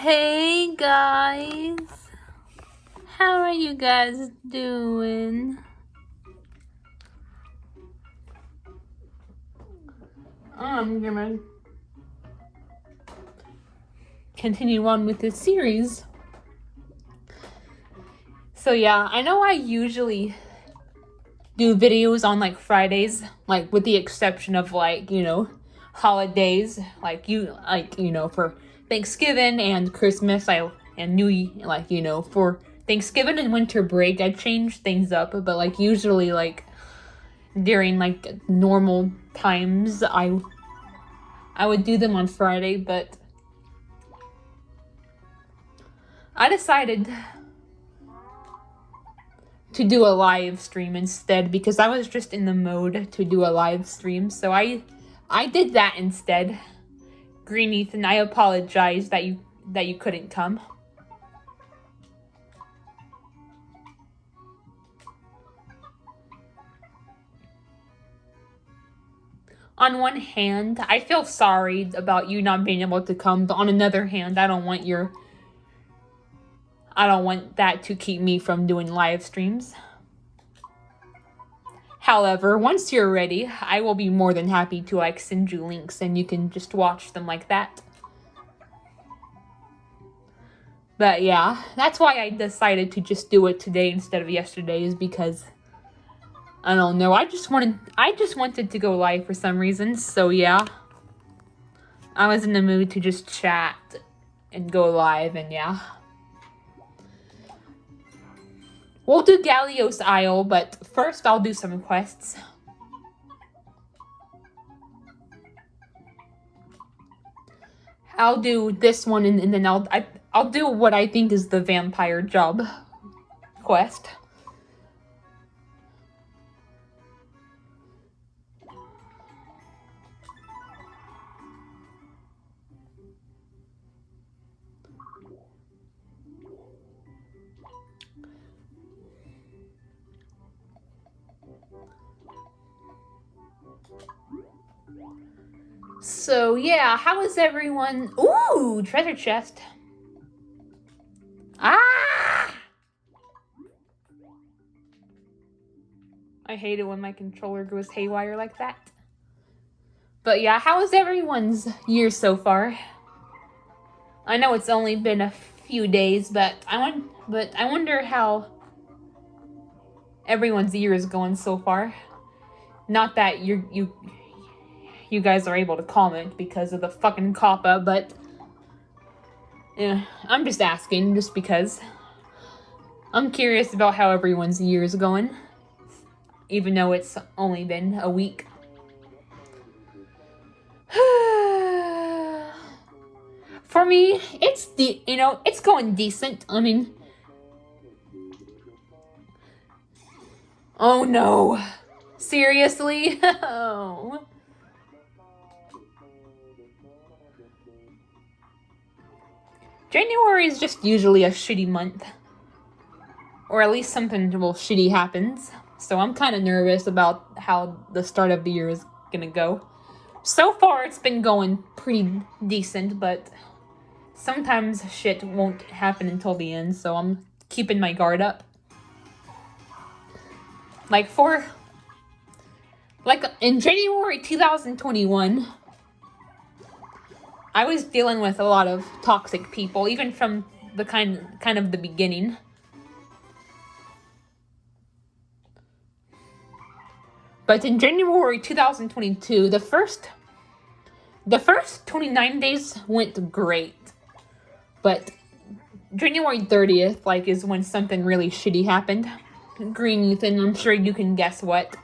Hey guys, how are you guys doing? I'm gonna continue on with this series. So yeah, I know I usually do videos on like Fridays, like with the exception of holidays, for Thanksgiving and Christmas, for Thanksgiving and winter break, I change things up, but like usually during like normal times, I would do them on Friday, but I decided to do a live stream instead because I was just in the mood to do a live stream. So I did that instead. Green Ethan, I apologize that you couldn't come. On one hand, I feel sorry about you not being able to come, but on another hand, I don't want that to keep me from doing live streams. However, once you're ready, I will be more than happy to send you links and you can just watch them like that. But yeah, that's why I decided to just do it today instead of yesterday, is because I don't know, I just wanted to go live for some reason. So yeah, I was in the mood to just chat and go live, and yeah. We'll do Galio's Isle, but first I'll do some quests. I'll do this one and then I'll do what I think is the vampire job quest. So yeah, how is everyone? Ooh, treasure chest. Ah! I hate it when my controller goes haywire like that. But yeah, how is everyone's year so far? I know it's only been a few days, but I wonder how everyone's year is going so far. Not that you guys are able to comment because of the fucking COPPA, but yeah, I'm just asking just because. I'm curious about how everyone's year is going, even though it's only been a week. For me, it's going decent. I mean, oh no, seriously? Oh. January is just usually a shitty month, or at least something shitty happens. So I'm kind of nervous about how the start of the year is gonna go. So far, it's been going pretty decent, but sometimes shit won't happen until the end, so I'm keeping my guard up. Like in January 2021, I was dealing with a lot of toxic people, even from the kind of the beginning. But in January 2022, the first 29 days went great. But January 30th, is when something really shitty happened. Green Ethan, I'm sure you can guess what.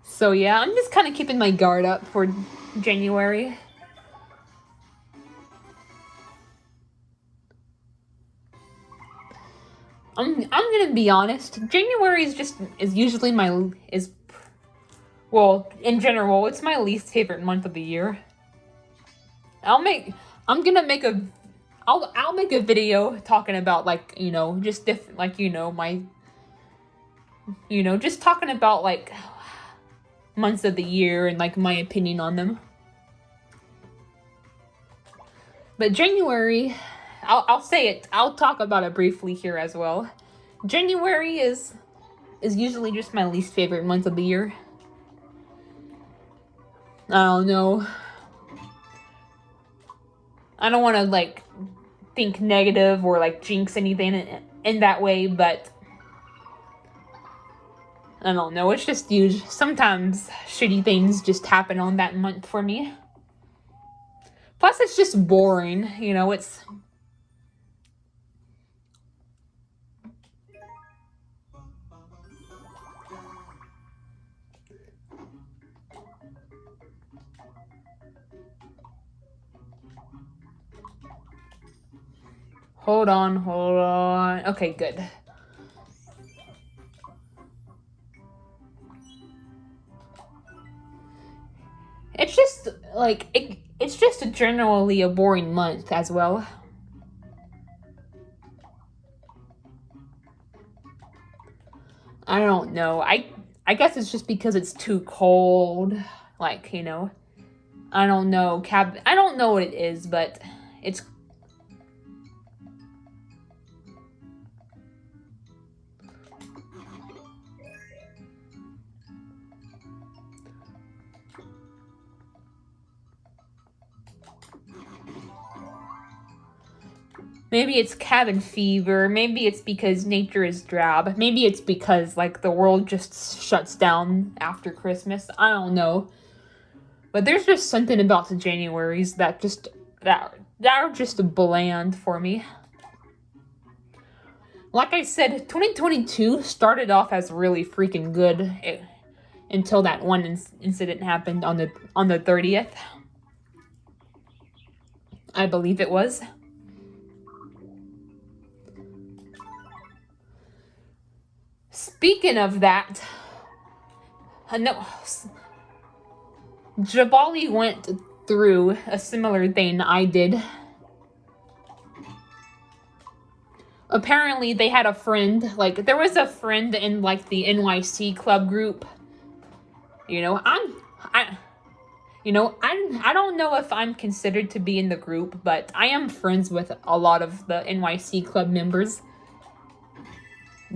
So yeah, I'm just kind of keeping my guard up for January. I'm gonna be honest. January is usually in general, it's my least favorite month of the year. I'm gonna make a I'll make a video talking about like, just different, like, my, just talking about like months of the year and like my opinion on them. But January, I'll say it. I'll talk about it briefly here as well. January is usually just my least favorite month of the year. I don't know. I don't want to like think negative or like jinx anything in that way, but I don't know. It's just huge. Sometimes shitty things just happen on that month for me. Plus, it's just boring. It's... Hold on. Okay, good. It's just, like, it's just generally a boring month as well. I don't know. I guess it's just because it's too cold. Like, I don't know. I don't know what it is, but it's... Maybe it's cabin fever. Maybe it's because nature is drab. Maybe it's because, like, the world just shuts down after Christmas. I don't know. But there's just something about the Januaries that are just bland for me. Like I said, 2022 started off as really freaking good until that one incident happened on the 30th. I believe it was. Speaking of that, no, Jabali went through a similar thing I did. Apparently, they had a friend, like, there was a friend in, like, the NYC club group. I don't know if I'm considered to be in the group, but I am friends with a lot of the NYC club members.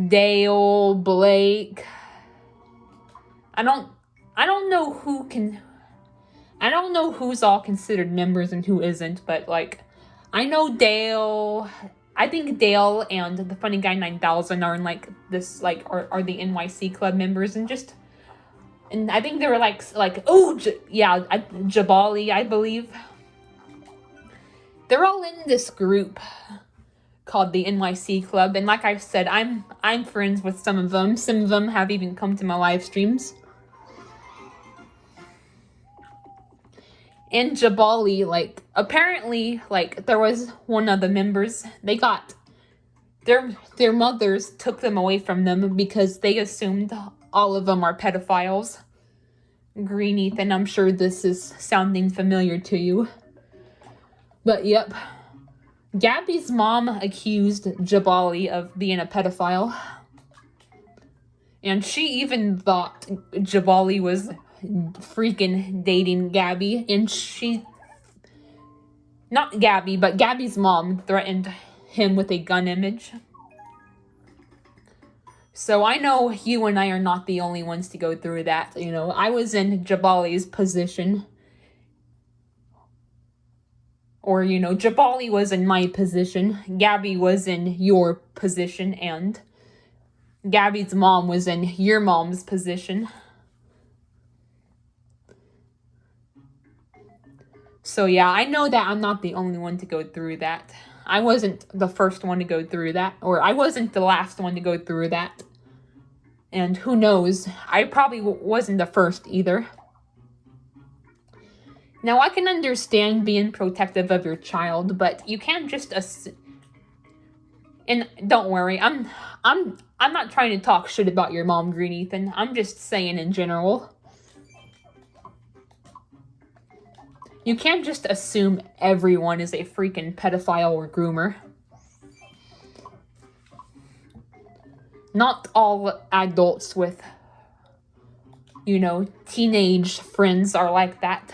Dale, Blake. I don't know I don't know who's all considered members and who isn't, but like, I know Dale. I think Dale and the funny guy 9000 are in like this, like, are the NYC club members, and I think they were like Jabali, I believe. They're all in this group called the NYC Club, and like I said, I'm friends with some of them. Some of them have even come to my live streams. And Jabali, like, apparently, like, there was one of the members, they got their mothers took them away from them because they assumed all of them are pedophiles. Green Ethan, I'm sure this is sounding familiar to you. But yep. Gabby's mom accused Jabali of being a pedophile. And she even thought Jabali was freaking dating Gabby. And not Gabby, but Gabby's mom threatened him with a gun image. So I know you and I are not the only ones to go through that. I was in Jabali's position. Or, Jabali was in my position, Gabby was in your position, and Gabby's mom was in your mom's position. So yeah, I know that I'm not the only one to go through that. I wasn't the first one to go through that, or I wasn't the last one to go through that. And who knows, I probably wasn't the first either. Now, I can understand being protective of your child, but you can't just and don't worry, I'm not trying to talk shit about your mom, Green Ethan. I'm just saying in general. You can't just assume everyone is a freaking pedophile or groomer. Not all adults with, teenage friends are like that.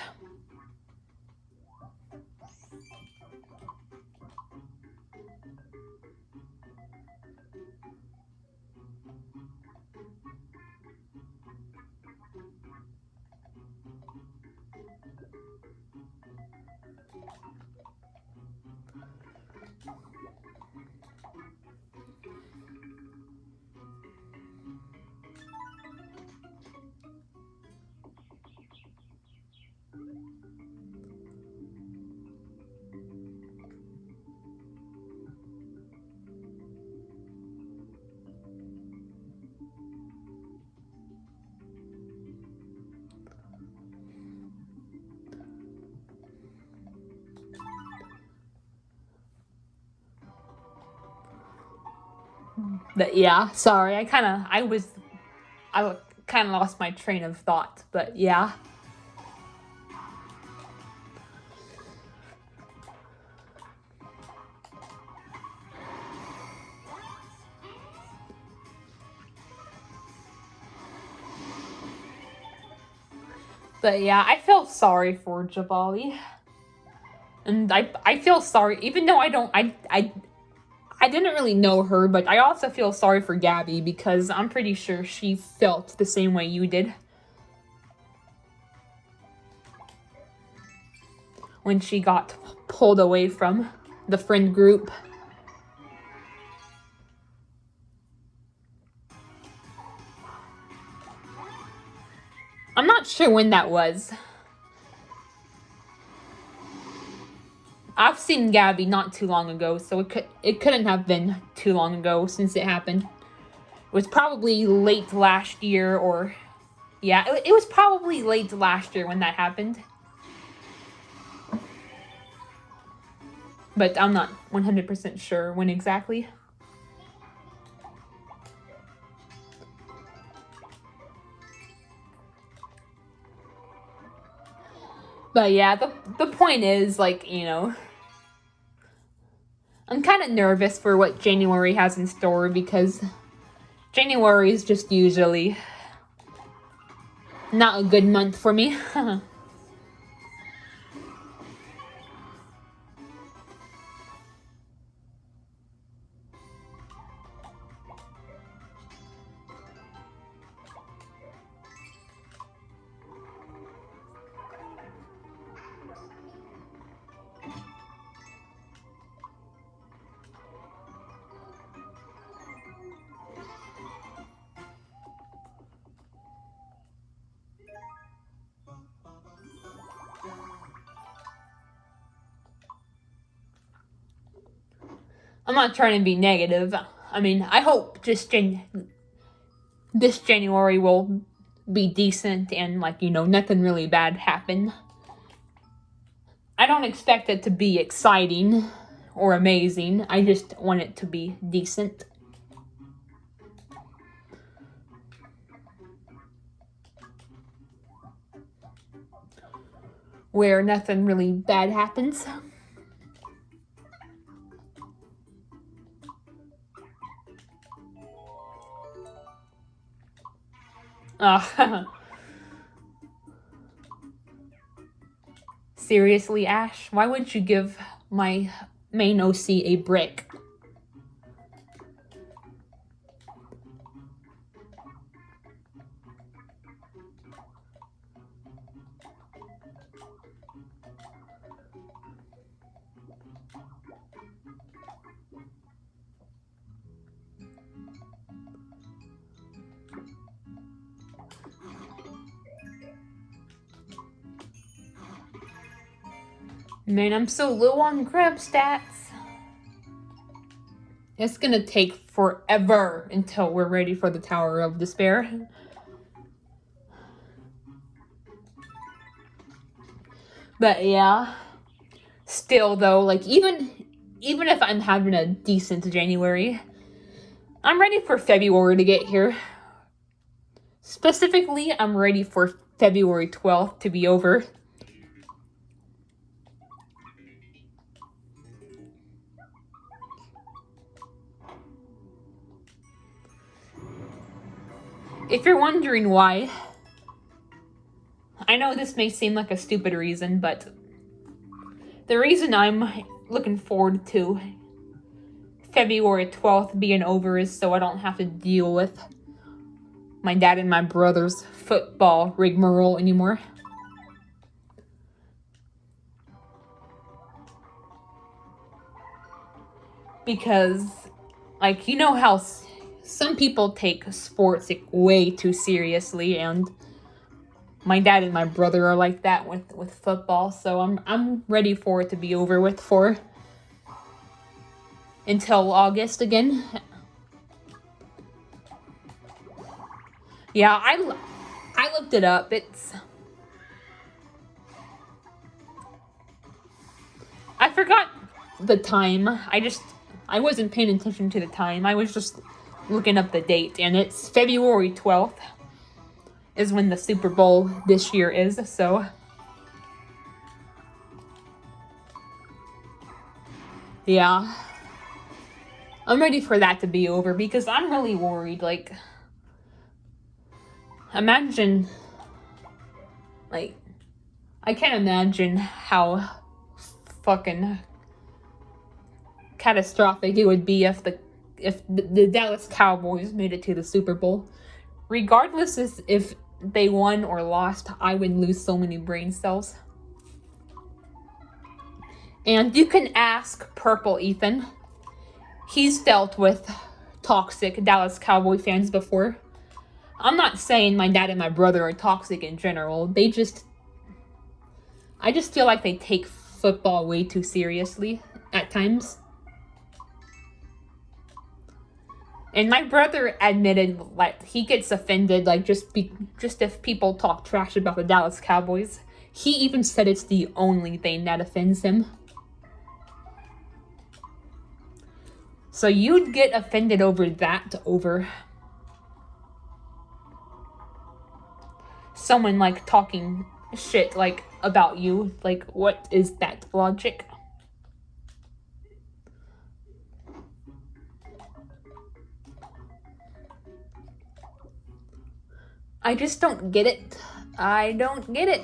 But yeah, sorry, I kind of lost my train of thought, but yeah. But yeah, I feel sorry for Jabali. And I feel sorry, even though I didn't really know her, but I also feel sorry for Gabby because I'm pretty sure she felt the same way you did when she got pulled away from the friend group. I'm not sure when that was. I've seen Gabby not too long ago, so it couldn't have been too long ago since it happened. It was probably late last year, or yeah, it was probably late last year when that happened. But I'm not 100% sure when exactly. But yeah, the point is, like, I'm kind of nervous for what January has in store because January is just usually not a good month for me. I'm not trying to be negative. I mean, I hope just this January will be decent and, like, nothing really bad happen. I don't expect it to be exciting or amazing. I just want it to be decent. Where nothing really bad happens. Seriously, Ash? Why would you give my main OC a brick? Man, I'm so low on grab stats. It's gonna take forever until we're ready for the Tower of Despair. But yeah. Still though, like even if I'm having a decent January, I'm ready for February to get here. Specifically, I'm ready for February 12th to be over. If you're wondering why, I know this may seem like a stupid reason, but the reason I'm looking forward to February 12th being over is so I don't have to deal with my dad and my brother's football rigmarole anymore. Because, like, you know how some people take sports like, way too seriously, and my dad and my brother are like that with football, so I'm ready for it to be over with for until August again. Yeah, I looked it up. I forgot the time. I wasn't paying attention to the time. I was just looking up the date, and it's February 12th is when the Super Bowl this year is, so yeah. I'm ready for that to be over because I'm really worried. Like, imagine, like, I can't imagine how fucking catastrophic it would be if the Dallas Cowboys made it to the Super Bowl. Regardless if they won or lost, I would lose so many brain cells. And you can ask Purple Ethan. He's dealt with toxic Dallas Cowboy fans before. I'm not saying my dad and my brother are toxic in general. I just feel like they take football way too seriously at times. And my brother admitted like he gets offended like just if people talk trash about the Dallas Cowboys. He even said it's the only thing that offends him. So you'd get offended over that over someone like talking shit like about you. Like, what is that logic? I just don't get it. I don't get it.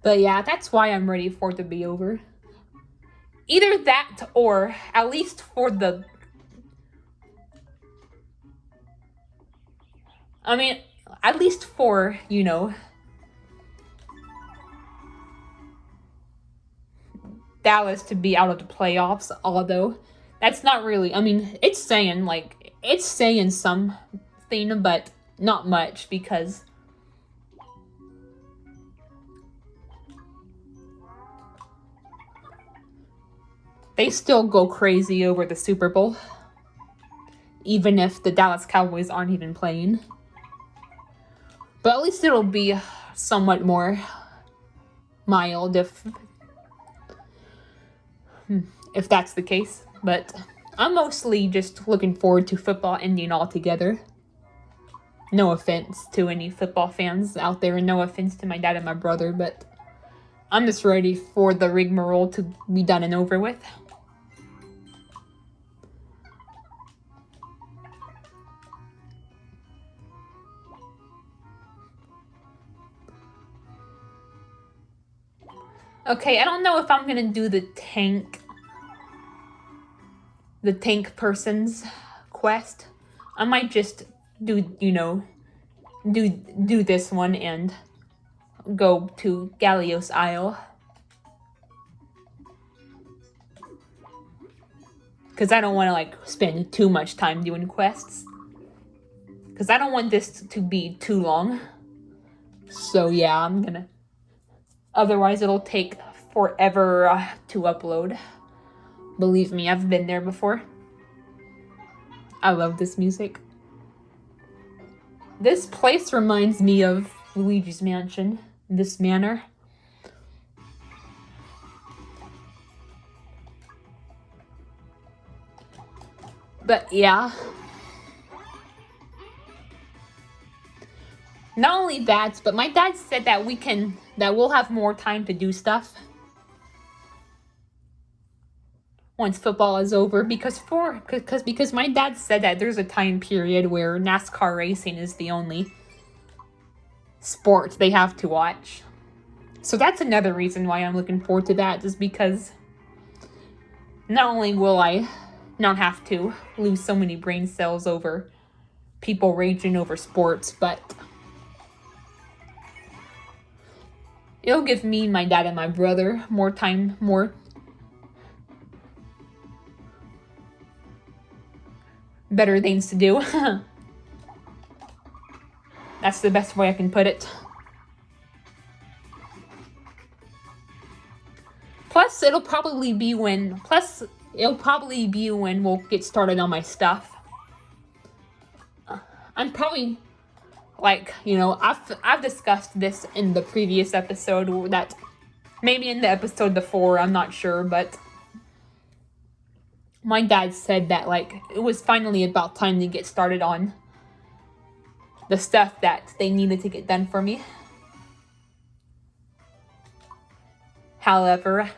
But yeah, that's why I'm ready for it to be over. Either that or at least for the... I mean, at least for, you know, Dallas to be out of the playoffs, although that's not really... I mean, it's saying something, but not much because... they still go crazy over the Super Bowl. Even if the Dallas Cowboys aren't even playing. But at least it'll be somewhat more mild if that's the case. But I'm mostly just looking forward to football ending altogether. No offense to any football fans out there, and no offense to my dad and my brother, but I'm just ready for the rigmarole to be done and over with. Okay, I don't know if I'm gonna do the tank person's quest. I might just do, you know, do this one and go to Gallios Isle. Because I don't want to, like, spend too much time doing quests. Because I don't want this to be too long. So yeah, I'm gonna... Otherwise, it'll take forever to upload. Believe me, I've been there before. I love this music. This place reminds me of Luigi's Mansion. This manor. But yeah. Not only that, but my dad said that we'll have more time to do stuff once football is over, because my dad said that there's a time period where NASCAR racing is the only sport they have to watch. So that's another reason why I'm looking forward to that, is because not only will I not have to lose so many brain cells over people raging over sports, but it'll give me, my dad, and my brother more time, more better things to do. That's the best way I can put it. Plus, it'll probably be when we'll get started on my stuff. I'm probably, like, you know, I've discussed this in the previous episode, that maybe in the episode before, I'm not sure, but my dad said that, like, it was finally about time to get started on the stuff that they needed to get done for me. However,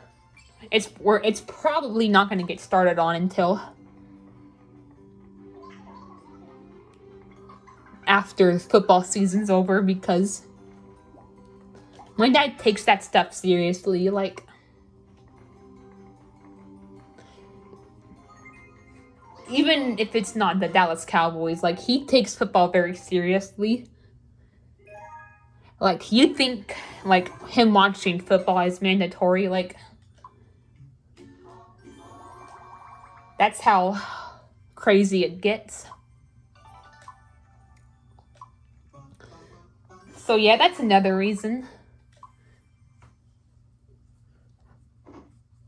it's probably not going to get started on until after football season's over, because my dad takes that stuff seriously. Like, even if it's not the Dallas Cowboys, like, he takes football very seriously. Like, you'd think, like, him watching football is mandatory. Like, that's how crazy it gets. So yeah, that's another reason.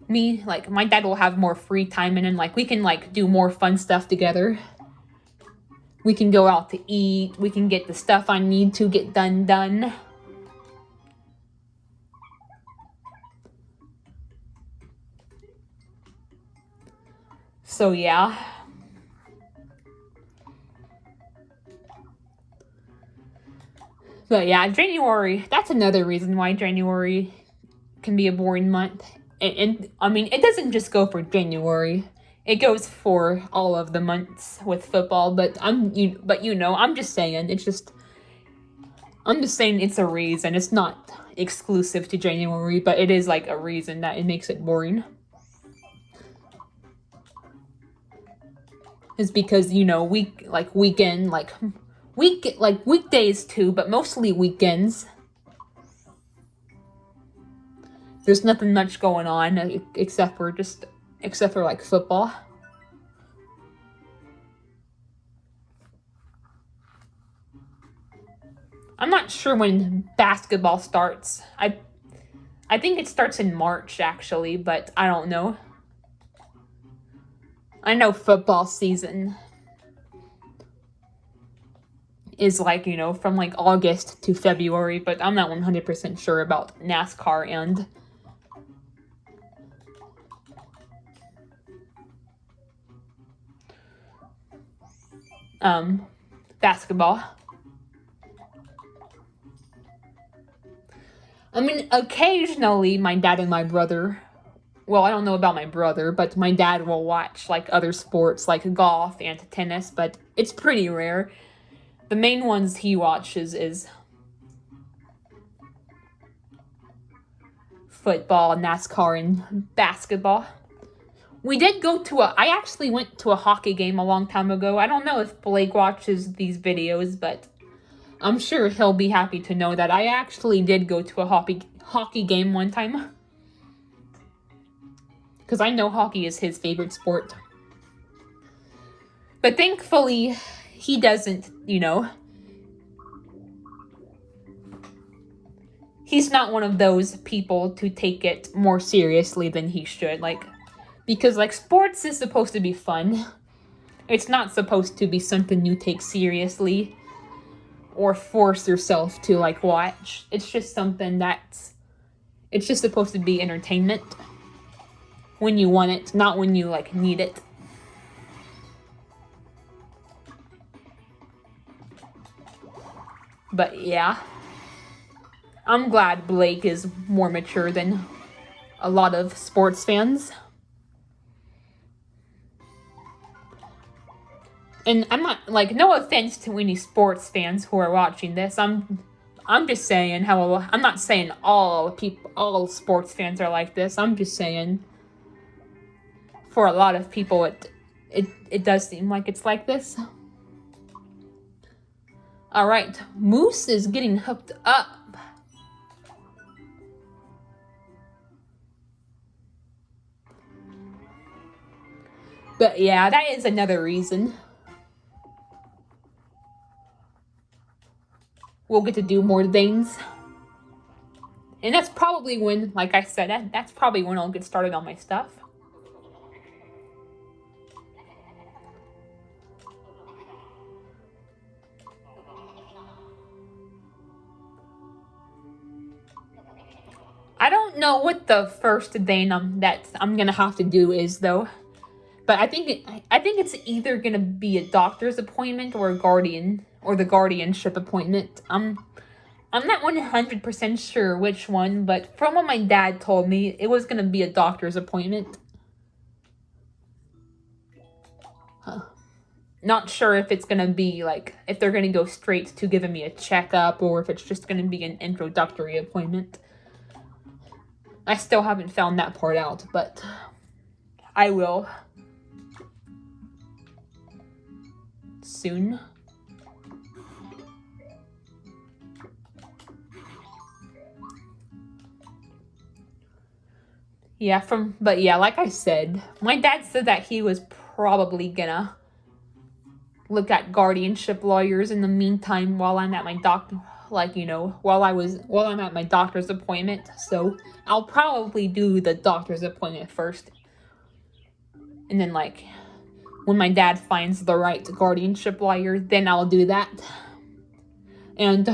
Me, like, my dad will have more free time, and then, like, we can, like, do more fun stuff together. We can go out to eat. We can get the stuff I need to get done. So yeah. But yeah, January, that's another reason why January can be a boring month. And I mean, it doesn't just go for January. It goes for all of the months with football, but I'm just saying, it's a reason. It's not exclusive to January, but it is, like, a reason that it makes it boring. It's because, you know, weekdays too, but mostly weekends. There's nothing much going on except for like football. I'm not sure when basketball starts. I think it starts in March, actually, but I don't know. I know football season is, like, you know, from, like, August to February, but I'm not 100% sure about NASCAR and basketball. I mean, occasionally my dad and my brother, well, I don't know about my brother, but my dad will watch, like, other sports like golf and tennis, but it's pretty rare. The main ones he watches is football, NASCAR, and basketball. I actually went to a hockey game a long time ago. I don't know if Blake watches these videos, but I'm sure he'll be happy to know that I actually did go to a hockey game one time. Because I know hockey is his favorite sport. But thankfully, he doesn't, you know. He's not one of those people to take it more seriously than he should. Like, because, like, sports is supposed to be fun. It's not supposed to be something you take seriously or force yourself to, like, watch. It's just something it's just supposed to be entertainment when you want it, not when you, like, need it. But yeah, I'm glad Blake is more mature than a lot of sports fans. And I'm not, like, no offense to any sports fans who are watching this. I'm just saying how, I'm not saying all sports fans are like this. I'm just saying for a lot of people it does seem like it's like this. All right, Moose is getting hooked up. But yeah, that is another reason we'll get to do more things. And that's probably when, like I said, that's probably when I'll get started on my stuff. I don't know what the first thing that I'm gonna have to do is though, but I think it's either gonna be a doctor's appointment or the guardianship appointment. I'm not 100% sure which one, but from what my dad told me, it was gonna be a doctor's appointment. Not sure if it's gonna be like, if they're gonna go straight to giving me a checkup or if it's just gonna be an introductory appointment. I still haven't found that part out, but I will soon. Yeah, but yeah, like I said, my dad said that he was probably gonna look at guardianship lawyers in the meantime while I'm at my while I'm at my doctor's appointment. So I'll probably do the doctor's appointment first. And then like when my dad finds the right guardianship lawyer, then I'll do that. And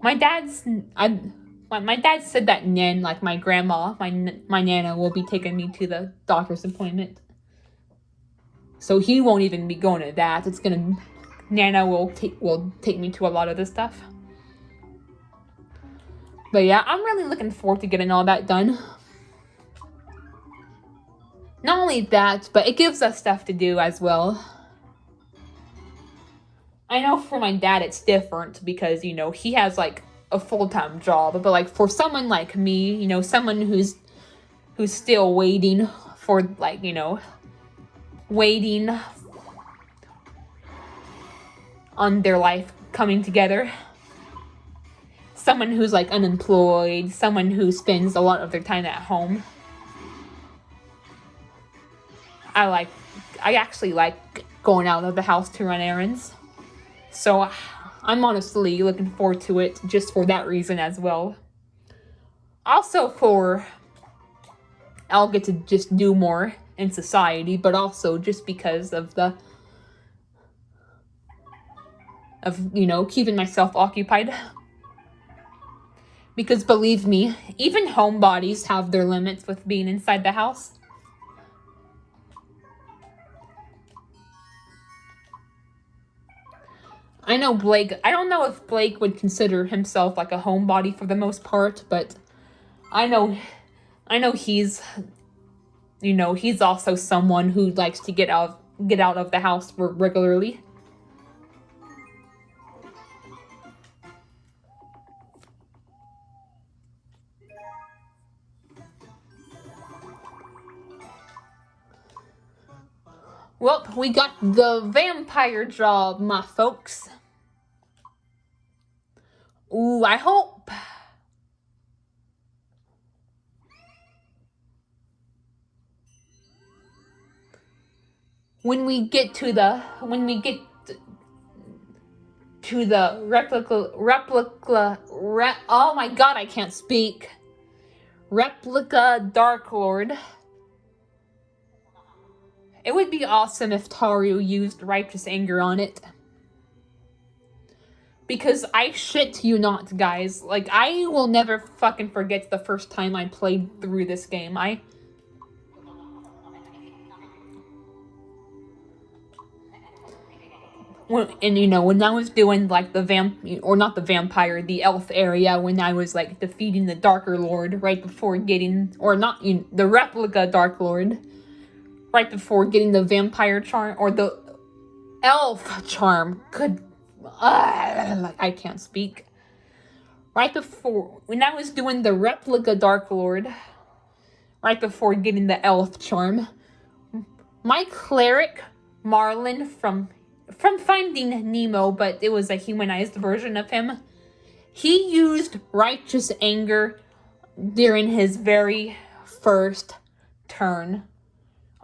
my dad said that Nan, like my grandma, my Nana will be taking me to the doctor's appointment. So he won't even be going to that. Nana will take me to a lot of this stuff. But yeah, I'm really looking forward to getting all that done. Not only that, but it gives us stuff to do as well. I know for my dad it's different because, he has like a full-time job, but like for someone like me, someone who's still waiting for waiting on their life coming together. Someone who's like unemployed, someone who spends a lot of their time at home. I actually like going out of the house to run errands. So I'm honestly looking forward to it just for that reason as well. Also I'll get to just do more in society, but also just because of keeping myself occupied. Because believe me, even homebodies have their limits with being inside the house. I know Blake, I don't know if Blake would consider himself like a homebody for the most part, but I know he's also someone who likes to get out of the house regularly. Well, we got the vampire job, my folks. Ooh, I hope. When we get to the oh my god, I can't speak. Replica Dark Lord. It would be awesome if Taru used Righteous Anger on it. Because I shit you not, guys. Like, I will never fucking forget the first time I played through this game. and you know, when I was doing like the not the vampire, the elf area, when I was like defeating the Darker Lord right before getting, or not, the replica Dark Lord, right before getting the vampire charm, or the elf charm. I can't speak. Right before, when I was doing the replica Dark Lord, right before getting the elf charm, my cleric, Marlin, from Finding Nemo, but it was a humanized version of him, he used righteous anger during his very first turn.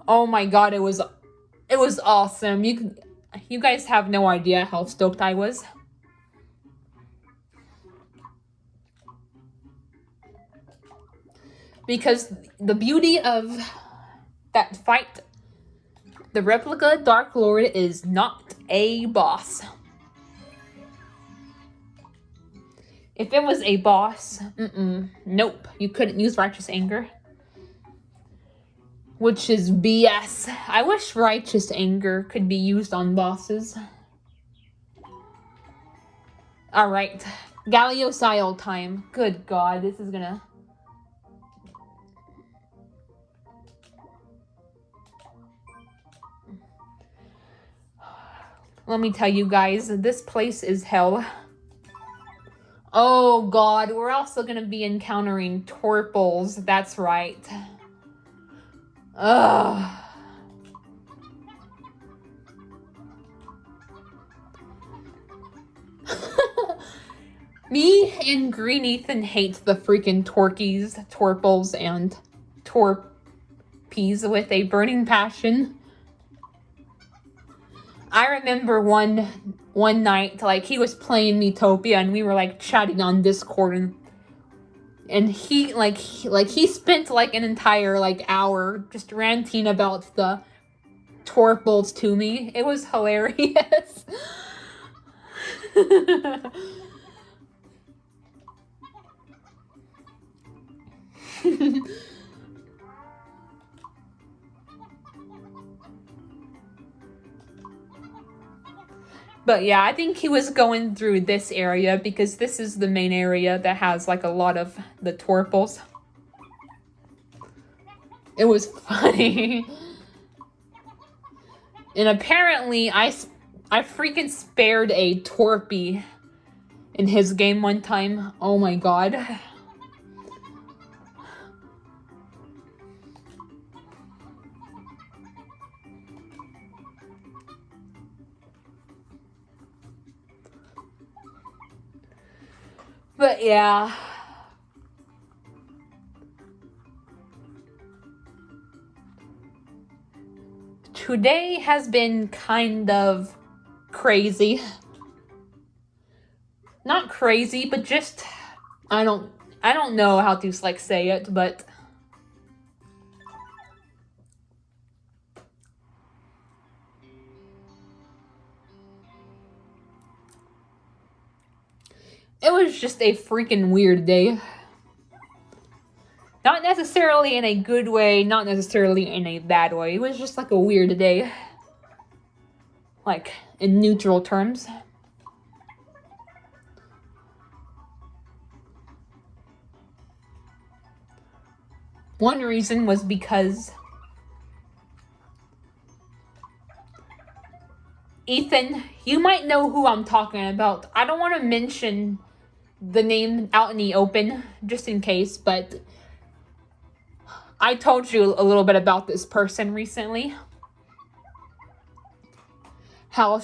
Oh my god, it was awesome. You guys have no idea how stoked I was. Because the beauty of that fight, the replica Dark Lord is not a boss. If it was a boss, nope, you couldn't use righteous anger. Which is BS. I wish righteous anger could be used on bosses. Alright, Galiosile time. Good god, this is gonna... Let me tell you guys, this place is hell. Oh god, we're also gonna be encountering Torples, that's right. Ugh. Me and Green Ethan hate the freaking Torples, and Torpies with a burning passion. I remember one night, like, he was playing Miitopia, and we were, like, chatting on Discord, and he spent, like, an entire, like, hour just ranting about the Torples to me. It was hilarious. But yeah, I think he was going through this area because this is the main area that has like a lot of the Torples. It was funny. And apparently I freaking spared a Torpy in his game one time. Oh my god. But yeah. Today has been kind of crazy. Not crazy, but just I don't know how to like say it, but it was just a freaking weird day. Not necessarily in a good way, not necessarily in a bad way. It was just like a weird day. Like, in neutral terms. One reason was because Ethan, you might know who I'm talking about. I don't want to mention the name out in the open, just in case, but I told you a little bit about this person recently. How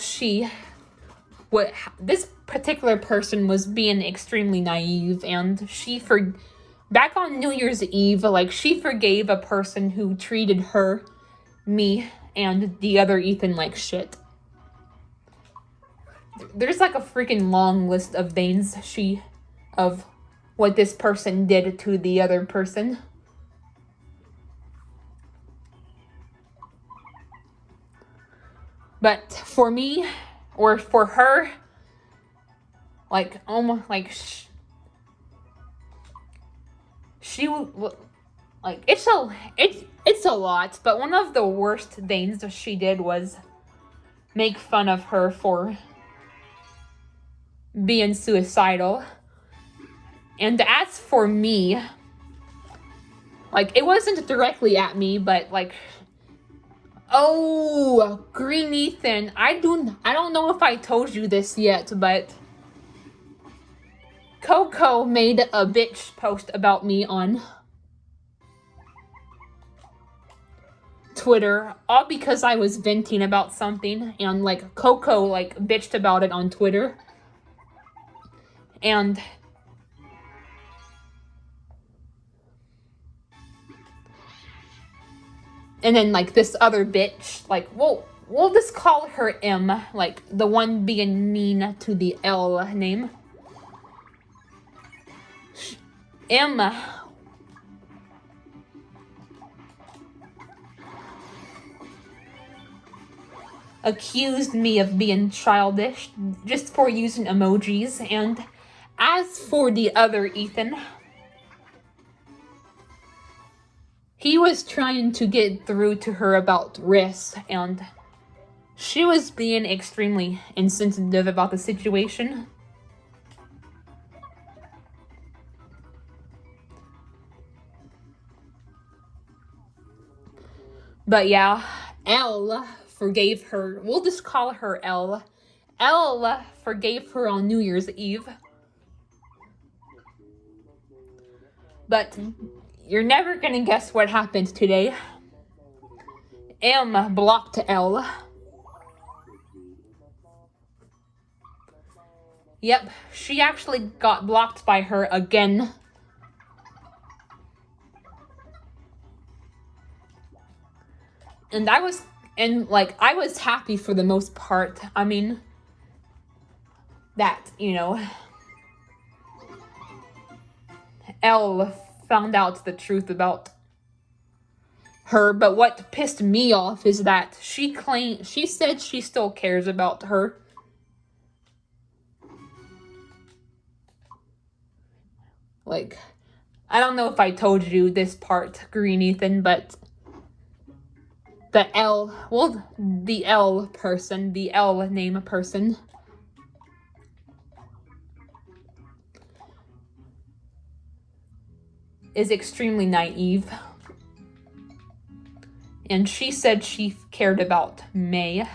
this particular person was being extremely naive, and back on New Year's Eve, like, she forgave a person who treated her, me, and the other Ethan like shit. There's like a freaking long list of things of what this person did to the other person. But for me, or for her, like, almost, like, she like, it's a lot, but one of the worst things she did was make fun of her for being suicidal. And as for me, like, it wasn't directly at me, but like, oh, Green Ethan, I don't know if I told you this yet, but Coco made a bitch post about me on Twitter, all because I was venting about something, and like Coco like bitched about it on Twitter. And then like this other bitch, like we'll just call her M, like the one being mean to the L name. M accused me of being childish just for using emojis, and as for the other Ethan, he was trying to get through to her about risks, and she was being extremely insensitive about the situation. But yeah, L forgave her. We'll just call her L. L forgave her on New Year's Eve. But you're never gonna guess what happened today. M blocked L. Yep, she actually got blocked by her again. And I was happy for the most part. I mean, that, Elle found out the truth about her. But what pissed me off is that she said she still cares about her. Like, I don't know if I told you this part, Green Ethan, but the L name person, is extremely naive. And she said she cared about May.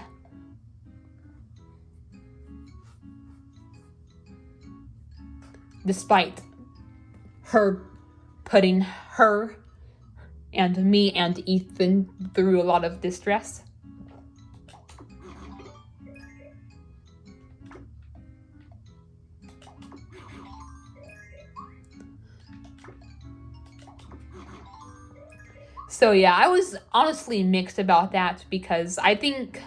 Despite her putting her and me and Ethan through a lot of distress. So yeah, I was honestly mixed about that because I think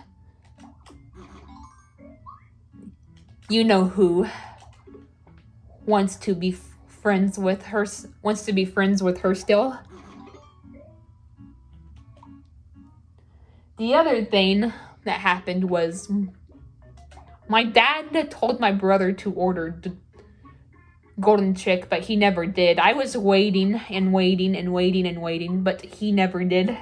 you know who wants to be friends with her still. The other thing that happened was my dad told my brother to order Golden Chick, but he never did. I was waiting and waiting and waiting and waiting, but he never did.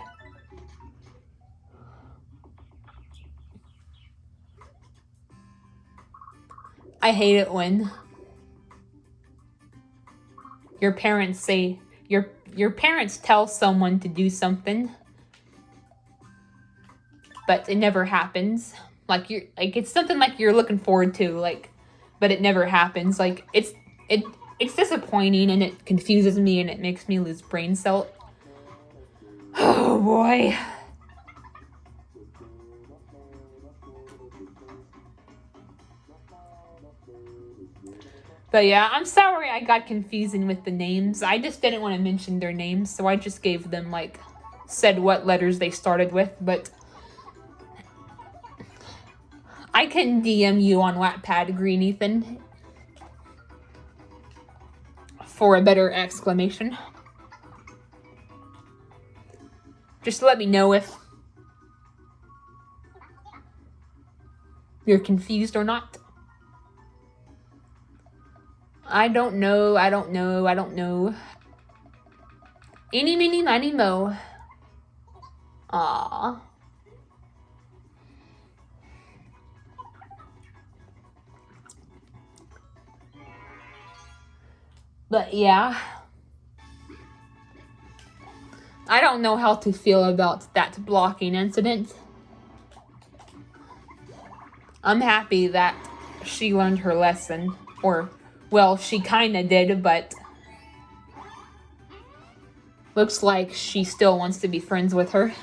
I hate it when your parents say your parents tell someone to do something, but it never happens. It's something like you're looking forward to, but it never happens. It's disappointing, and it confuses me, and it makes me lose brain cells. Oh boy. But yeah, I'm sorry I got confusing with the names. I just didn't want to mention their names, so I just gave them, said what letters they started with, but I can DM you on Wattpad, Green Ethan, for a better exclamation. Just let me know if you're confused or not. I don't know. Eeny, meeny, miny, mo. Aww. But yeah, I don't know how to feel about that blocking incident. I'm happy that she learned her lesson. Or, well, she kinda did, but looks like she still wants to be friends with her.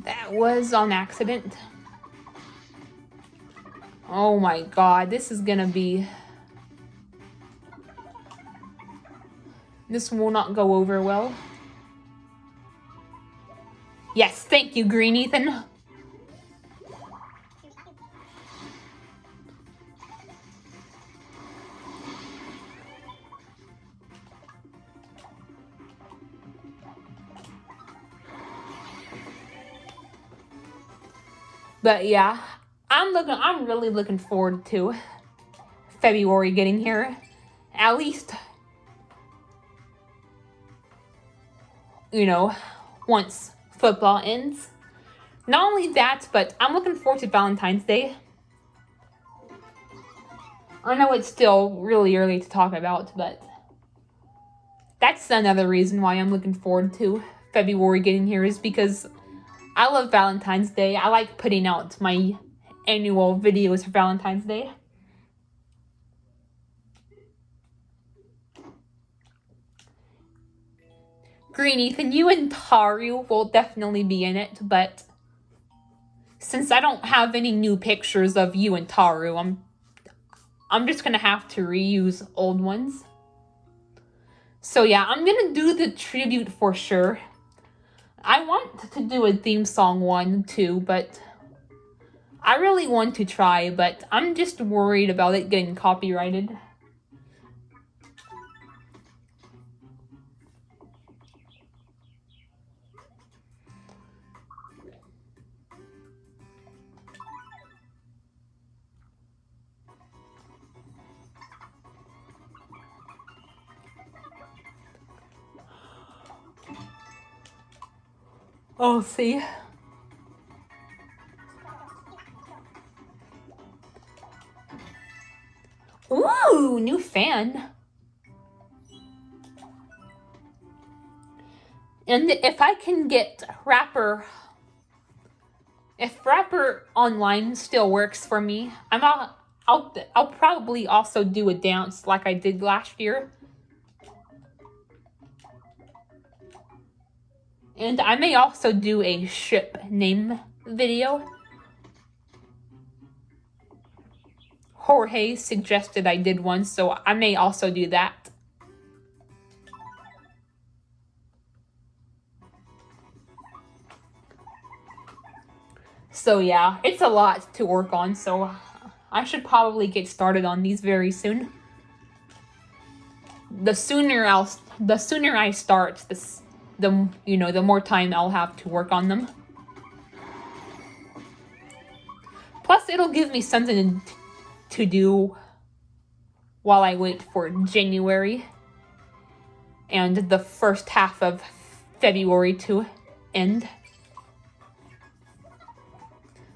That was on accident. Oh my god, this is gonna be... This will not go over well. Yes, thank you, Green Ethan. But yeah, I'm really looking forward to February getting here. At least, you know, once football ends. Not only that, but I'm looking forward to Valentine's Day. I know it's still really early to talk about, but that's another reason why I'm looking forward to February getting here, is because I love Valentine's Day. I like putting out my annual videos for Valentine's Day. Green Ethan, you and Taru will definitely be in it, but since I don't have any new pictures of you and Taru, I'm just gonna have to reuse old ones. So yeah, I'm gonna do the tribute for sure. I want to do a theme song one too, but I really want to try, but I'm just worried about it getting copyrighted. Oh, see. Ooh, new fan. And if I can get if Rapper Online still works for me, I'll probably also do a dance like I did last year. And I may also do a ship name video. Jorge suggested I did one, so I may also do that. So yeah, it's a lot to work on, so I should probably get started on these very soon. The sooner I start, the more time I'll have to work on them. Plus, it'll give me something to do while I wait for January and the first half of February to end.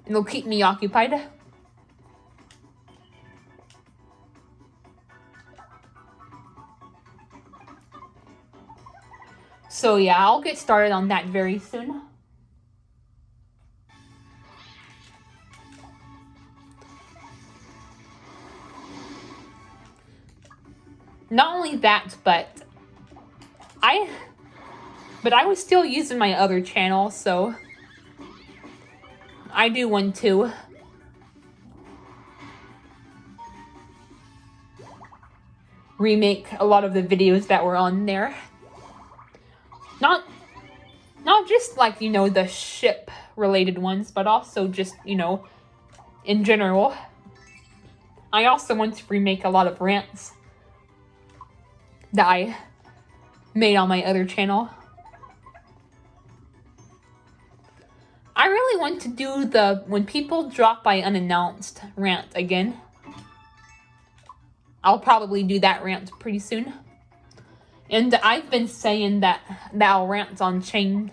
It'll keep me occupied. So yeah, I'll get started on that very soon. Not only that, but I was still using my other channel, so I do want to remake a lot of the videos that were on there. Not just like, the ship related ones, but also just, in general. I also want to remake a lot of rants that made on my other channel. I really want to do the when people drop by unannounced rant again. I'll probably do that rant pretty soon. And I've been saying that I'll rant on chain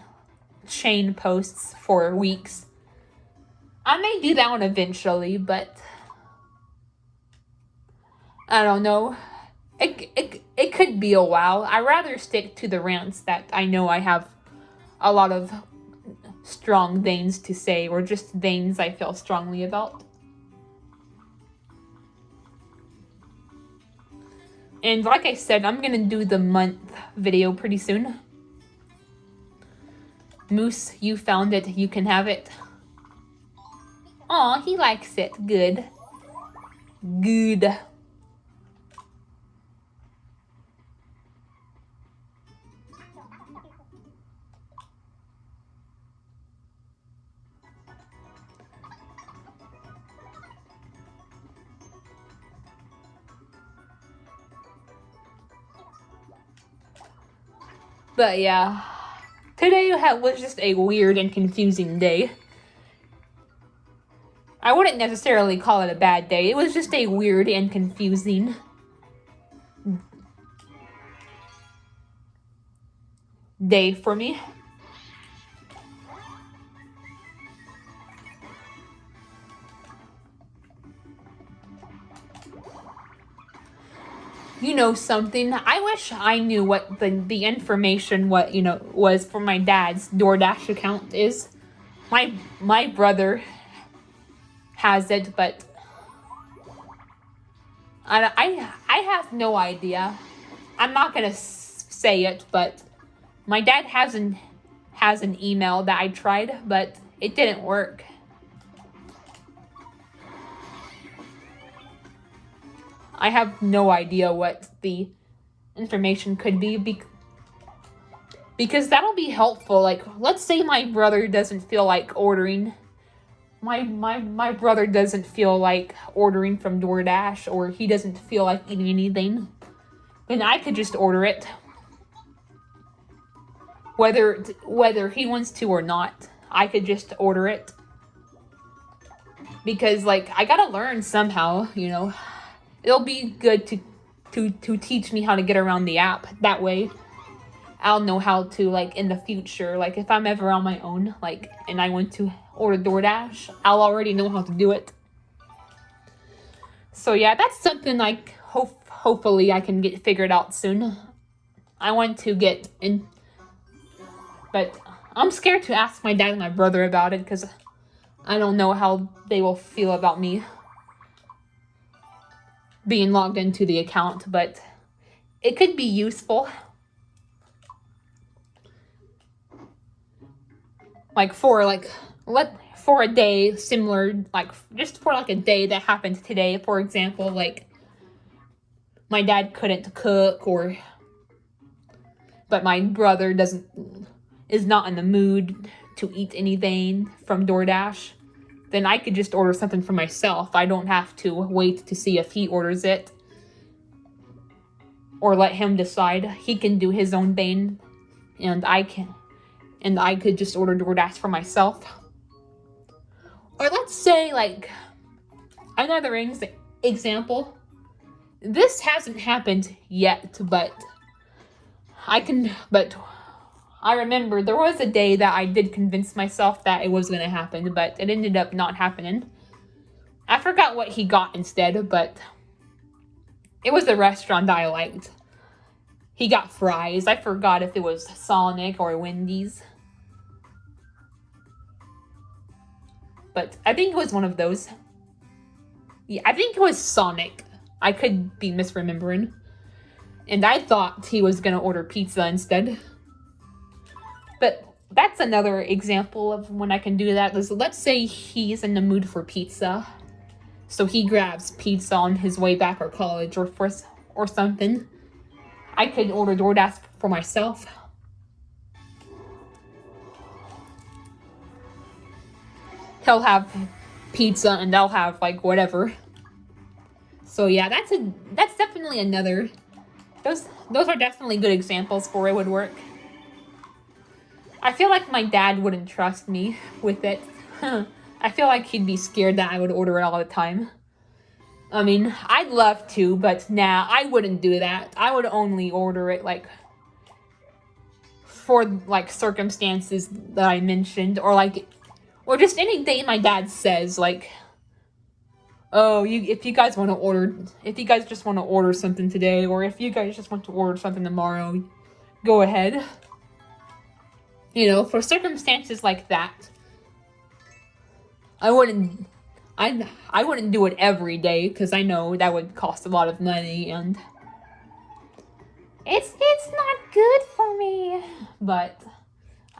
posts for weeks. I may do that one eventually, but I don't know. It could be a while. I'd rather stick to the rants that I know I have a lot of strong things to say, or just things I feel strongly about. And like I said, I'm gonna do the month video pretty soon. Moose, you found it. You can have it. Aw, he likes it. Good. Good. But yeah, today was just a weird and confusing day. I wouldn't necessarily call it a bad day. It was just a weird and confusing day for me. You know something? I wish I knew what the information was for my dad's DoorDash account is. My brother has it, but I have no idea. I'm not gonna say it, but my dad has an email that I tried, but it didn't work. I have no idea what the information could be because that'll be helpful. Like, let's say my brother doesn't feel like ordering. My brother doesn't feel like ordering from DoorDash, or he doesn't feel like eating anything. Then I could just order it. Whether he wants to or not, I could just order it. Because, like, I gotta learn somehow, It'll be good to teach me how to get around the app. That way, I'll know how to, like, in the future, like, if I'm ever on my own, like, and I want to order DoorDash, I'll already know how to do it. So, yeah, that's something, like, hopefully I can get figured out soon. I want to get in, but I'm scared to ask my dad and my brother about it, because I don't know how they will feel about me being logged into the account, but it could be useful. Like for a day similar, like just for like a day that happened today, for example, like my dad couldn't cook, but my brother is not in the mood to eat anything from DoorDash. Then I could just order something for myself. I don't have to wait to see if he orders it. Or let him decide. He can do his own thing. And I could just order DoorDash for myself. Or let's say, like, another example. This hasn't happened yet, but I remember there was a day that I did convince myself that it was going to happen, but it ended up not happening. I forgot what he got instead, but it was a restaurant that I liked. He got fries. I forgot if it was Sonic or Wendy's. But I think it was one of those. Yeah, I think it was Sonic. I could be misremembering. And I thought he was going to order pizza instead. But that's another example of when I can do that. Let's say he's in the mood for pizza. So he grabs pizza on his way back or college or something. I could order DoorDash for myself. He'll have pizza and I'll have like whatever. So yeah, that's definitely another Those are definitely good examples for it would work. I feel like my dad wouldn't trust me with it. I feel like he'd be scared that I would order it all the time. I mean, I'd love to, but nah, I wouldn't do that. I would only order it, like, for, like, circumstances that I mentioned, or just any day my dad says, like, oh, if you guys just want to order something today, or if you guys just want to order something tomorrow, go ahead. You know, for circumstances like that, I wouldn't do it every day, because I know that would cost a lot of money, and it's not good for me. But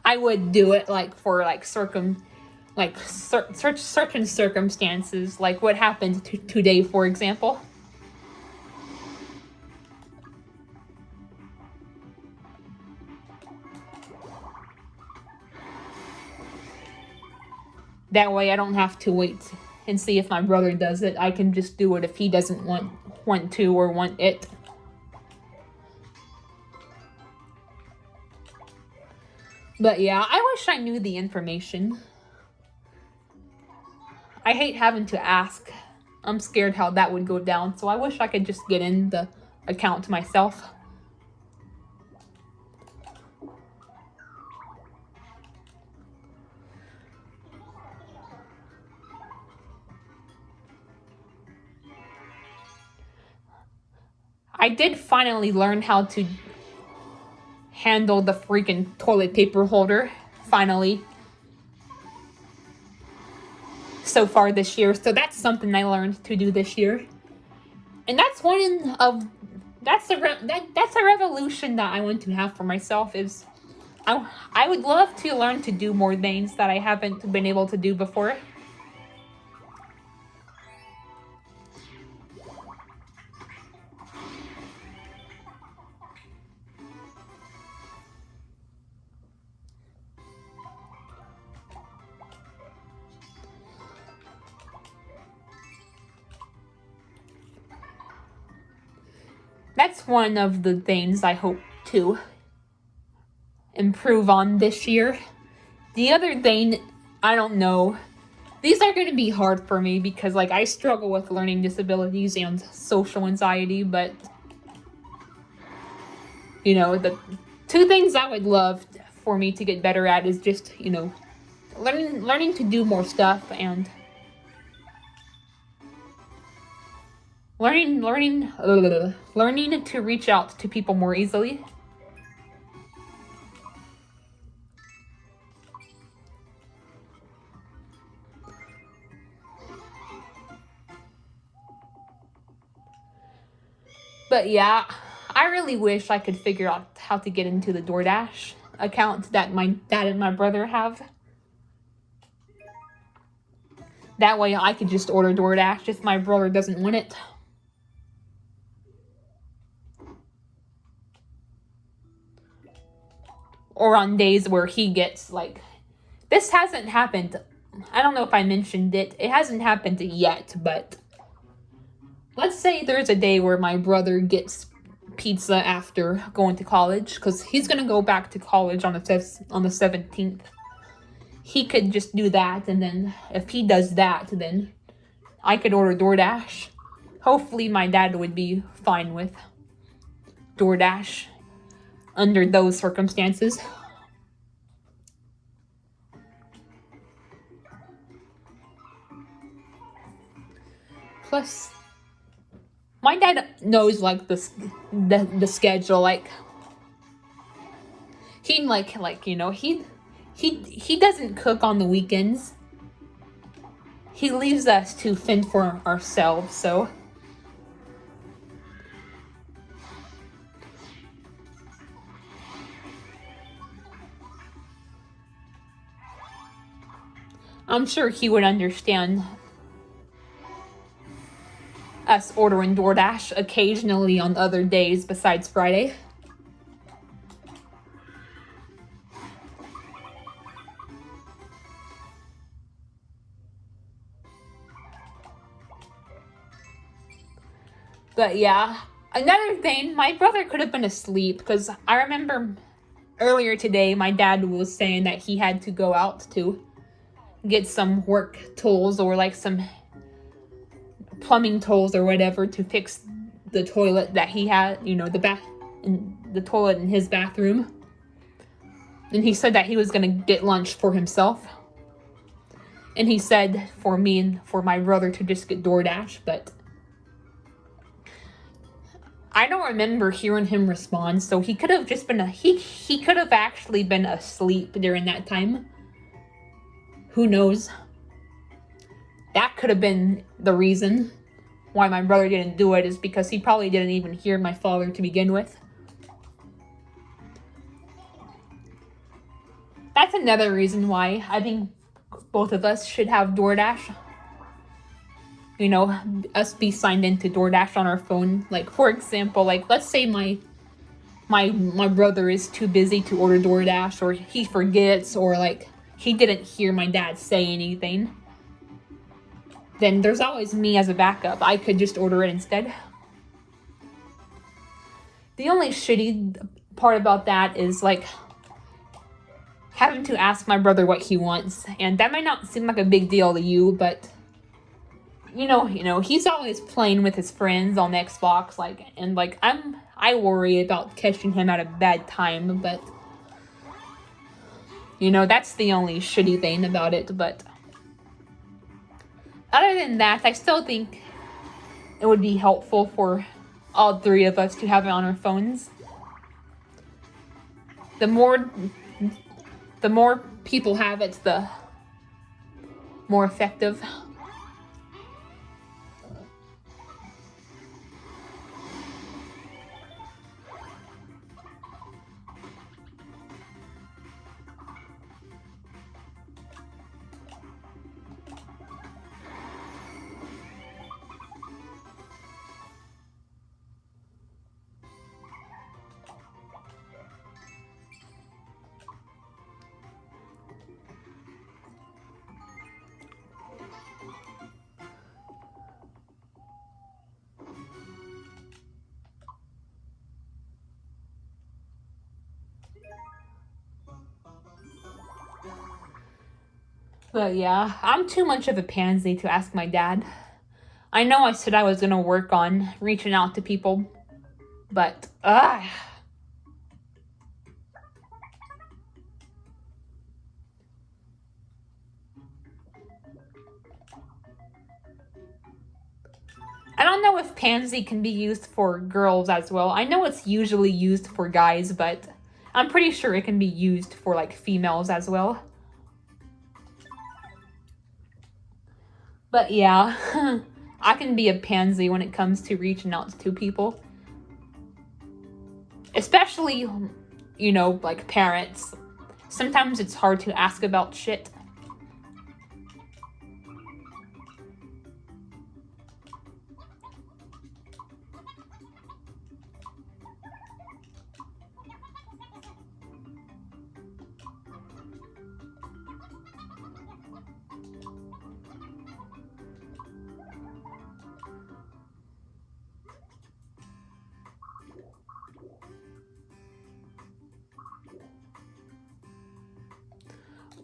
I would do it, like, for, like, certain circumstances, like what happened today, for example. That way I don't have to wait and see if my brother does it. I can just do it if he doesn't want to or want it. But yeah, I wish I knew the information. I hate having to ask. I'm scared how that would go down, so I wish I could just get in the account myself. I did finally learn how to handle the freaking toilet paper holder, finally, so far this year. So that's something I learned to do this year. And that's that's a revolution that I want to have for myself. Is I would love to learn to do more things that I haven't been able to do before. That's one of the things I hope to improve on this year. The other thing, I don't know. These are going to be hard for me because, like, I struggle with learning disabilities and social anxiety, but, you know, the two things I would love for me to get better at is just, you know, learning to do more stuff and learning to reach out to people more easily. But yeah, I really wish I could figure out how to get into the DoorDash account that my dad and my brother have. That way I could just order DoorDash if my brother doesn't want it. Or on days where he gets, like, this hasn't happened. I don't know if I mentioned it. It hasn't happened yet, but let's say there's a day where my brother gets pizza after going to college, because he's going to go back to college on the 17th. He could just do that, and then if he does that, then I could order DoorDash. Hopefully my dad would be fine with DoorDash under those circumstances. Plus, my dad knows, like, the schedule. Like, he you know, he doesn't cook on the weekends. He leaves us to fend for ourselves, so I'm sure he would understand us ordering DoorDash occasionally on other days besides Friday. But yeah, Another thing, my brother could have been asleep because I remember earlier today my dad was saying that he had to go out to get some work tools or like some plumbing tools or whatever to fix the toilet that he had, the toilet in his bathroom. And he said that he was gonna get lunch for himself. And he said for me and for my brother to just get DoorDash, but I don't remember hearing him respond, so he could have just been he could have actually been asleep during that time. Who knows? That could have been the reason why my brother didn't do it, is because he probably didn't even hear my father to begin with. That's another reason why I think both of us should have DoorDash. Us be signed into DoorDash on our phone. Like, for example, like, let's say my brother is too busy to order DoorDash, or he forgets, or like he didn't hear my dad say anything. Then there's always me as a backup. I could just order it instead. The only shitty part about that is like having to ask my brother what he wants, and that might not seem like a big deal to you, but he's always playing with his friends on Xbox, I worry about catching him at a bad time, but that's the only shitty thing about it. But other than that, I still think it would be helpful for all three of us to have it on our phones. The more people have it, the more effective. But yeah, I'm too much of a pansy to ask my dad. I know I said I was gonna work on reaching out to people, but I don't know if pansy can be used for girls as well. I know it's usually used for guys, but I'm pretty sure it can be used for like females as well. But yeah, I can be a pansy when it comes to reaching out to people. Especially, like parents. Sometimes it's hard to ask about shit.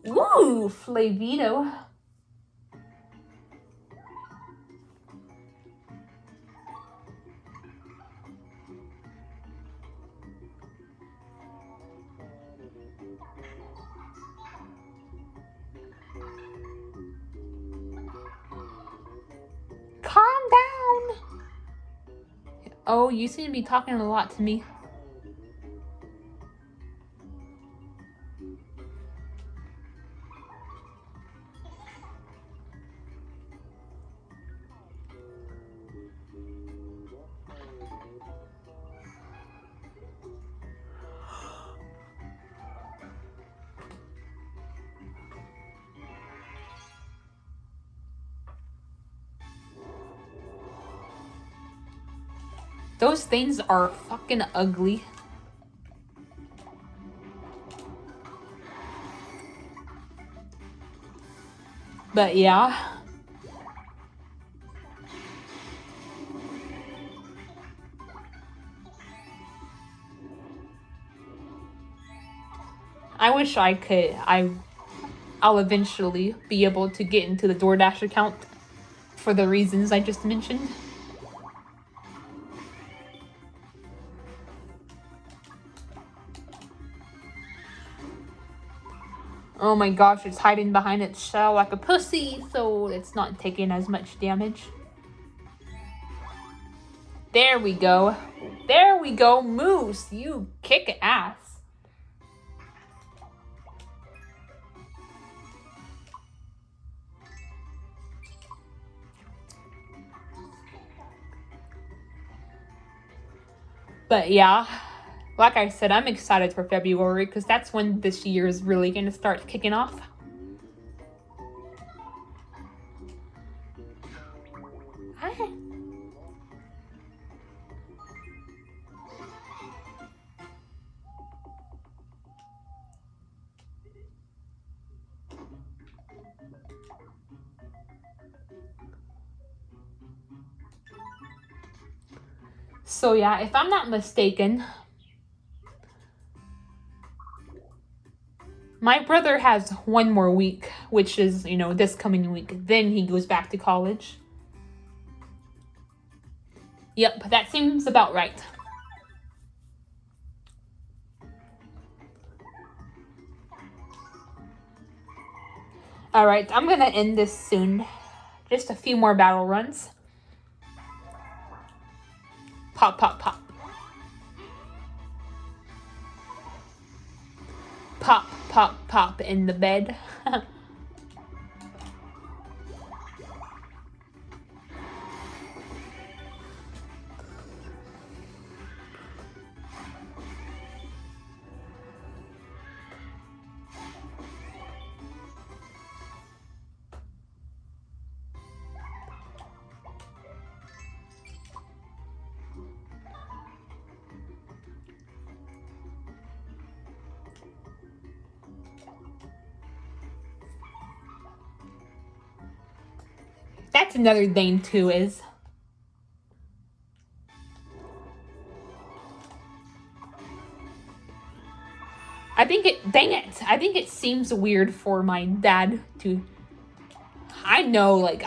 Ooh, Flavito. Calm down. Oh, you seem to be talking a lot to me. Those things are fucking ugly. But yeah. I wish I could. I'll eventually be able to get into the DoorDash account for the reasons I just mentioned. Oh my gosh, it's hiding behind its shell like a pussy, so it's not taking as much damage. There we go. There we go, Moose. You kick ass. But yeah, like I said, I'm excited for February because that's when this year is really going to start kicking off. So yeah, if I'm not mistaken, my brother has one more week, which is, this coming week. Then he goes back to college. Yep, that seems about right. Alright, I'm gonna end this soon. Just a few more battle runs. Pop, pop, pop. Pop, pop, pop in the bed. That's another thing too, is I think it seems weird for my dad to, I know, like,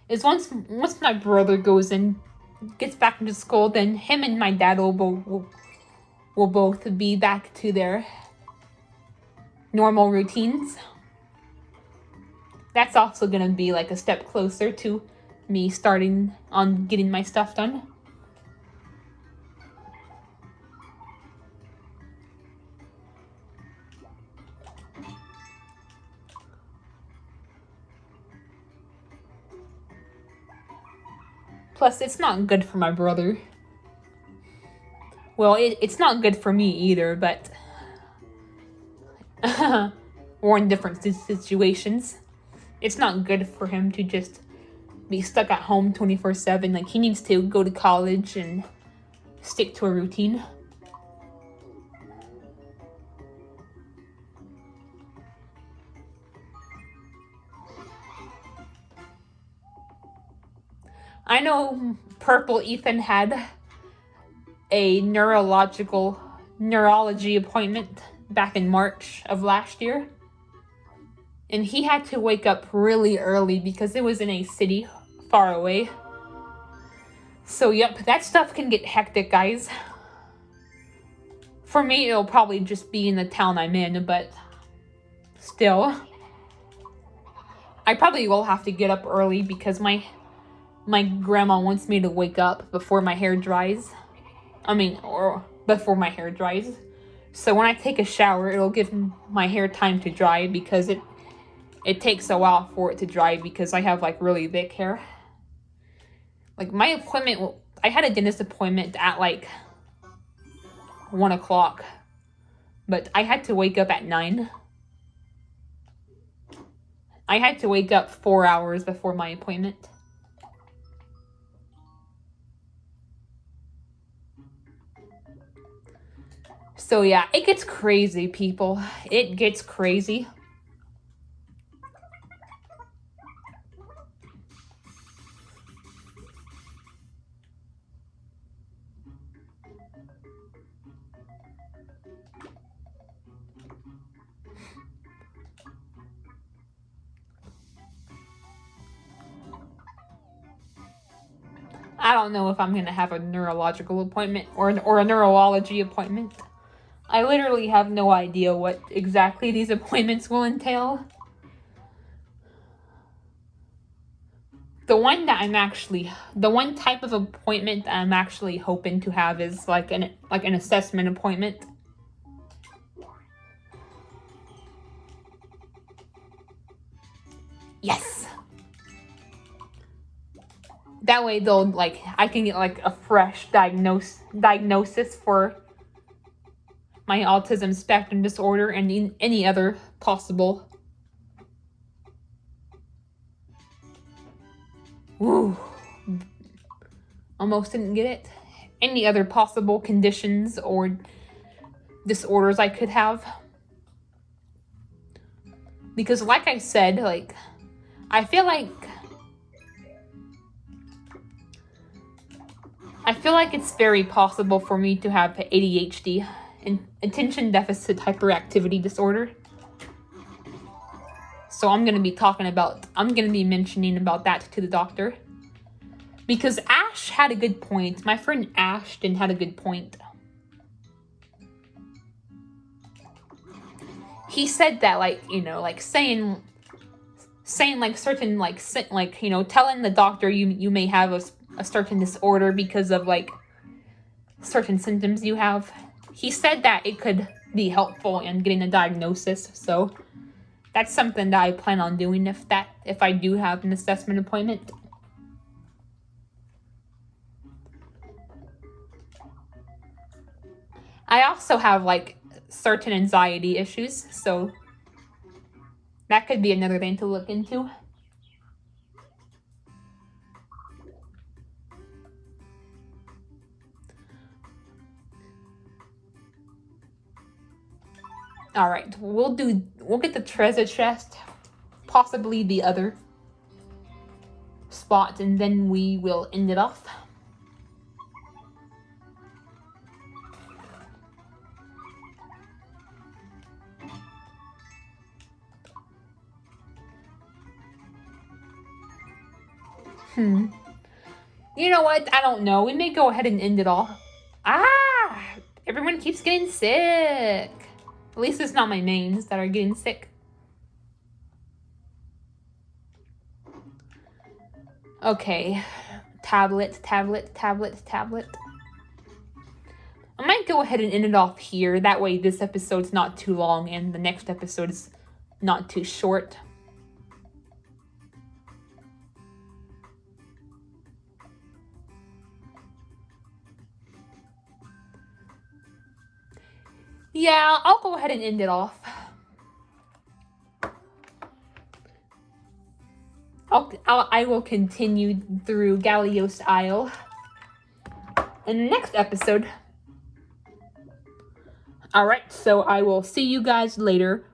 is once my brother gets back into school, then him and my dad will both be back to their normal routines. That's also gonna be like a step closer to me starting on getting my stuff done. Plus, it's not good for my brother. Well, it's not good for me either, but we're in different situations. It's not good for him to just be stuck at home 24/7. Like, he needs to go to college and stick to a routine. I know Purple Ethan had a neurology appointment back in March of last year. And he had to wake up really early because it was in a city far away. So yep, that stuff can get hectic, guys. For me, it'll probably just be in the town I'm in, but still. I probably will have to get up early because my grandma wants me to wake up before my hair dries. Or before my hair dries. So when I take a shower, it'll give my hair time to dry because it takes a while for it to dry because I have like really thick hair. Like my appointment, I had a dentist appointment at like 1 o'clock, but I had to wake up at 9. I had to wake up 4 hours before my appointment. So yeah, it gets crazy, people. It gets crazy. I don't know if I'm gonna have a neurological appointment or a neurology appointment. I literally have no idea what exactly these appointments will entail. The one type of appointment that I'm actually hoping to have is like an assessment appointment. Yes. That way I can get like a fresh diagnosis for my autism spectrum disorder and any other possible. Woo. Almost didn't get it. Any other possible conditions or disorders I could have. Because like I said, I feel like it's very possible for me to have ADHD and attention deficit hyperactivity disorder. So I'm going to be mentioning about that to the doctor. Because Ash had a good point. My friend Ashton had a good point. He said that saying telling the doctor you may have a certain disorder because of certain symptoms you have. He said that it could be helpful in getting a diagnosis. So that's something that I plan on doing if I do have an assessment appointment. I also have certain anxiety issues, so that could be another thing to look into. All right, we'll get the treasure chest, possibly the other spot, and then we will end it off. You know what? I don't know. We may go ahead and end it all. Everyone keeps getting sick. At least it's not my mains that are getting sick. Okay. Tablet. I might go ahead and end it off here. That way this episode's not too long and the next episode is not too short. Yeah, I'll go ahead and end it off. I will continue through Galios Isle in the next episode. Alright, so I will see you guys later.